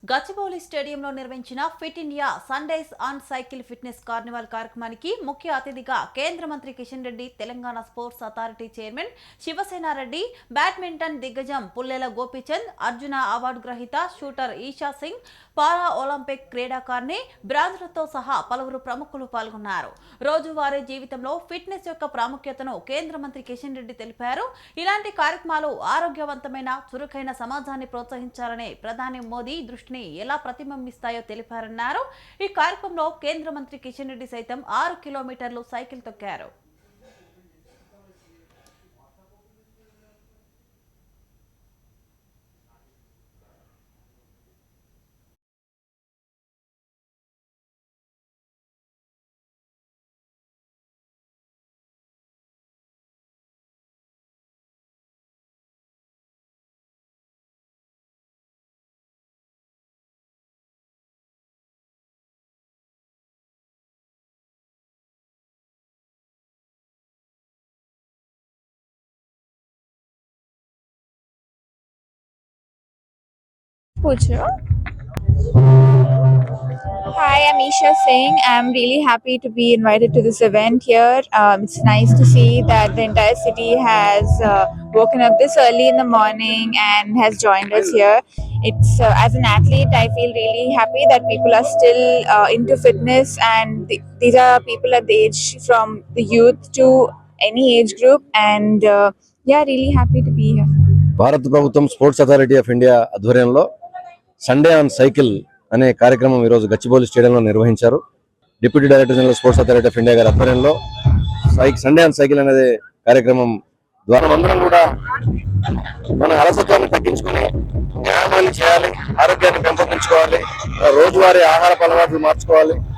గచ్చిబౌలి స్టేడియంలో నిర్వహించిన fit India Sundays on cycle fitness carnival కార్యక్రమానికి ముఖ్య అతిథిగా కేంద్ర మంత్రి Kishan Reddy, Telangana sports authority chairman Shiva Sena Reddy, badminton దిగ్గజం పుల్లెల గోపీచంద్, అర్జున అవార్డు గ్రహీత షూటర్ ఈషా సింగ్, పారా ఒలింపిక్ క్రీడాకారిణి బ్రాంజ్లతో సహా పలువురు ప్రముఖులు పాల్గొన్నారు. రోజువారీ జీవితంలో ఫిట్నెస్ యొక్క ప్రాముఖ్యతను కేంద్ర మంత్రి కిషన్ రెడ్డి తెలిపారు. ఇలాంటి కార్యక్రమాలు ఆరోగ్యవంతమైన, చురుకైన సమాజాన్ని ప్రోత్సహించాలనే ప్రధాని మోదీ దృష్టిని ఎలా ప్రతిబింబిస్తాయో తెలిపారన్నారు. ఈ కార్యక్రమంలో కేంద్ర మంత్రి కిషన్ రెడ్డి సైతం 6 కిలోమీటర్లు cycle తొక్కారు. Pujo. Hi, I'm Isha Singh. I'm really happy to be invited to this event here. It's nice to see that the entire city has woken up this early in the morning and has joined us here. It's as an athlete, I feel really happy that people are still into fitness, and these are people at the age from the youth to any age group, and yeah, really happy to be here. భారత ప్రభుత్వం sports authority of India ఆధ్వర్యంలో Sunday on cycle అనే కార్యక్రమం ఈరోజు గచ్చిబౌలి స్టేడియంలో నిర్వహించారు. Deputy director general sports authority of India గారి ఆధ్వర్యంలో సండే ఆన్ సైకిల్ అనేది కార్యక్రమం ద్వారా అందరం కూడా మన అలసత్వాన్ని తగ్గించుకుని వ్యాయామాలు చేయాలి, ఆరోగ్యాన్ని పెంపొందించుకోవాలి, రోజువారీ ఆహార అలవాట్లు మార్చుకోవాలి.